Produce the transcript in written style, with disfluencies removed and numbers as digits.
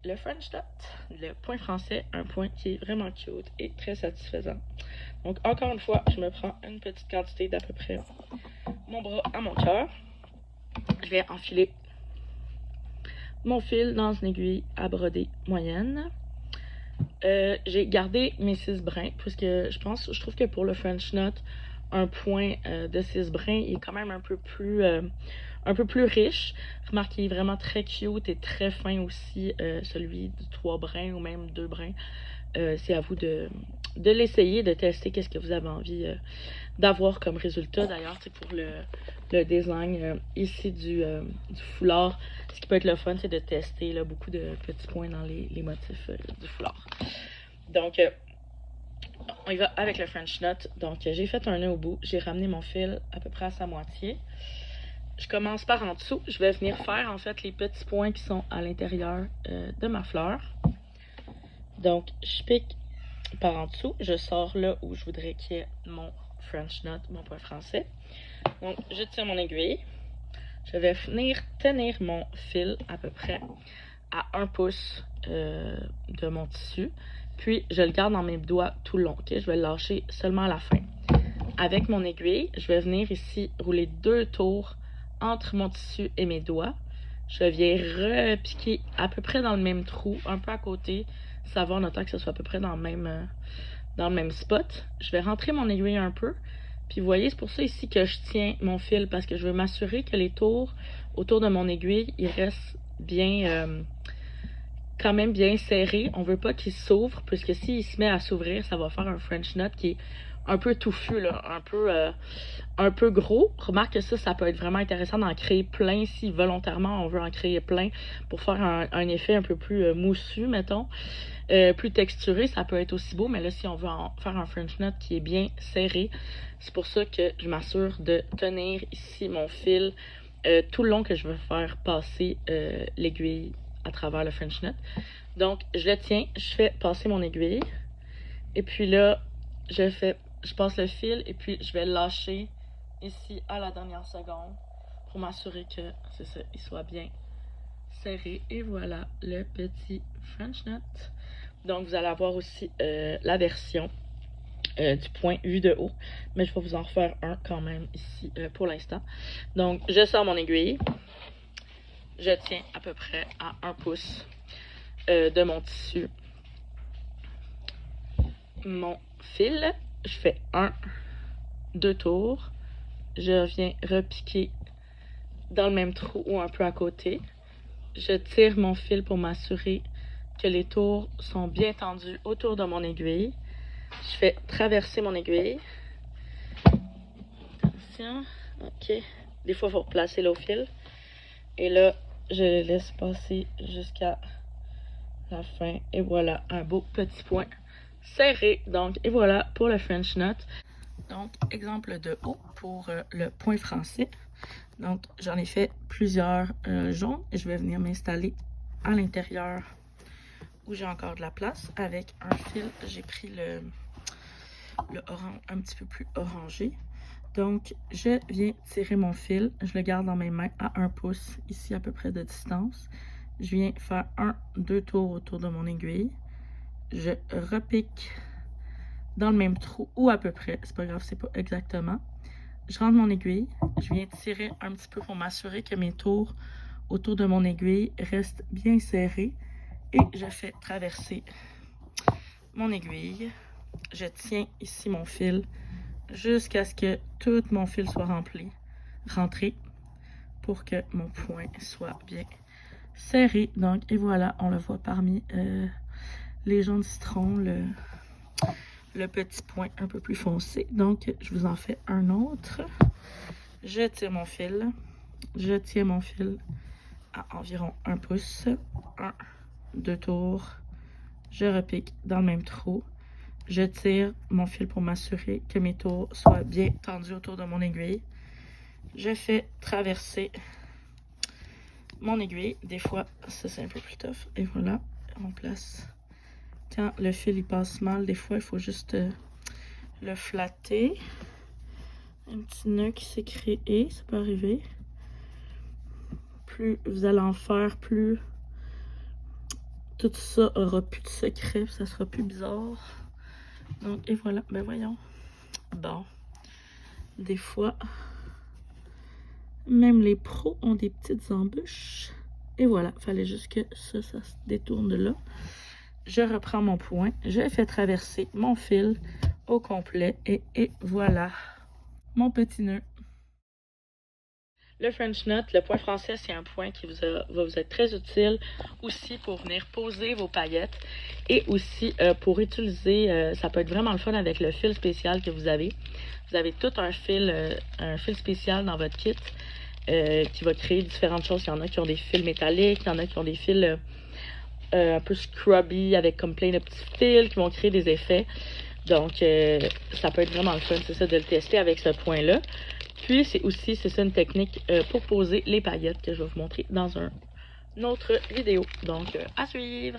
Le French Knot, le point français, un point qui est vraiment cute et très satisfaisant. Donc encore une fois, je me prends une petite quantité d'à peu près mon bras à mon cœur. Je vais enfiler mon fil dans une aiguille à broder moyenne. J'ai gardé mes 6 brins puisque je trouve que pour le French Knot, un point de 6 brins est quand même un peu plus riche. Remarquez, il est vraiment très cute et très fin aussi, celui de 3 brins ou même 2 brins. C'est à vous de l'essayer, de tester qu'est-ce que vous avez envie d'avoir comme résultat. D'ailleurs, c'est pour le design ici du foulard. Ce qui peut être le fun, c'est de tester là, beaucoup de petits points dans les motifs du foulard. Donc, on y va avec le French Knot. Donc, j'ai fait un nœud au bout. J'ai ramené mon fil à peu près à sa moitié. Je commence par en dessous. Je vais venir faire en fait les petits points qui sont à l'intérieur de ma fleur. Donc, je pique par en dessous. Je sors là où je voudrais qu'il y ait mon French Knot, mon point français. Donc, je tire mon aiguille. Je vais venir tenir mon fil à peu près à 1 pouce de mon tissu. Puis, je le garde dans mes doigts tout le long. Okay? Je vais le lâcher seulement à la fin. Avec mon aiguille, je vais venir ici rouler 2 tours entre mon tissu et mes doigts. Je viens repiquer à peu près dans le même trou, un peu à côté, savoir en autant que ce soit à peu près dans le même spot. Je vais rentrer mon aiguille un peu. Puis vous voyez, c'est pour ça ici que je tiens mon fil, parce que je veux m'assurer que les tours autour de mon aiguille, ils restent bien, quand même bien serrés. On veut pas qu'ils s'ouvrent, puisque s'il se met à s'ouvrir, ça va faire un French Knot qui est un peu touffu, là, un peu gros. Remarque que ça peut être vraiment intéressant d'en créer plein si volontairement on veut en créer plein pour faire un effet un peu plus moussu, mettons. Plus texturé, ça peut être aussi beau, mais là, si on veut en faire un French Knot qui est bien serré, c'est pour ça que je m'assure de tenir ici mon fil tout le long que je veux faire passer l'aiguille à travers le French Knot. Donc, je le tiens, je fais passer mon aiguille, et puis là, je passe le fil, et puis je vais le lâcher ici à la dernière seconde pour m'assurer que c'est ça, il soit bien serré. Et voilà le petit French Knot. Donc, vous allez avoir aussi la version du point vu de haut. Mais je vais vous en refaire un quand même ici pour l'instant. Donc, je sors mon aiguille. Je tiens à peu près à 1 pouce de mon tissu. Mon fil. Je fais 1, 2 tours. Je viens repiquer dans le même trou ou un peu à côté. Je tire mon fil pour m'assurer que les tours sont bien tendus autour de mon aiguille. Je fais traverser mon aiguille. Attention. OK. Des fois, il faut replacer le fil. Et là, je le laisse passer jusqu'à la fin. Et voilà, un beau petit point serré. Donc, et voilà pour le French Knot. Donc, exemple de haut pour le point français. Donc, j'en ai fait plusieurs jaunes. Et je vais venir m'installer à l'intérieur où j'ai encore de la place. Avec un fil, j'ai pris le orange un petit peu plus orangé. Donc, je viens tirer mon fil. Je le garde dans mes mains à 1 pouce, ici à peu près de distance. Je viens faire 2 tours autour de mon aiguille. Je repique dans le même trou, ou à peu près. C'est pas grave, c'est pas exactement. Je rentre mon aiguille. Je viens tirer un petit peu pour m'assurer que mes tours autour de mon aiguille restent bien serrés. Et je fais traverser mon aiguille. Je tiens ici mon fil jusqu'à ce que tout mon fil soit rentré pour que mon point soit bien serré. Donc, et voilà, on le voit parmi les jaunes citron, le petit point un peu plus foncé. Donc, je vous en fais un autre. Je tire mon fil. Je tiens mon fil à environ 1 pouce. 1, 2 tours. Je repique dans le même trou. Je tire mon fil pour m'assurer que mes tours soient bien tendus autour de mon aiguille. Je fais traverser mon aiguille. Des fois, ça c'est un peu plus tough. Et voilà, on place. Quand le fil il passe mal, des fois, il faut juste le flatter. Un petit nœud qui s'est créé, ça peut arriver. Plus vous allez en faire, plus tout ça aura plus de secret, ça sera plus bizarre. Donc, et voilà, ben voyons. Bon, des fois, même les pros ont des petites embûches. Et voilà, fallait juste que ça se détourne de là. Je reprends mon point, je fais traverser mon fil au complet et voilà mon petit nœud. Le French knot, le point français, c'est un point qui va vous être très utile aussi pour venir poser vos paillettes et aussi pour utiliser, ça peut être vraiment le fun avec le fil spécial que vous avez. Vous avez tout un fil spécial dans votre kit qui va créer différentes choses. Il y en a qui ont des fils métalliques, il y en a qui ont des fils un peu scrubby avec comme plein de petits fils qui vont créer des effets. Donc, ça peut être vraiment le fun, c'est ça, de le tester avec ce point-là. Puis, c'est ça une technique pour poser les paillettes que je vais vous montrer dans une autre vidéo. Donc, à suivre!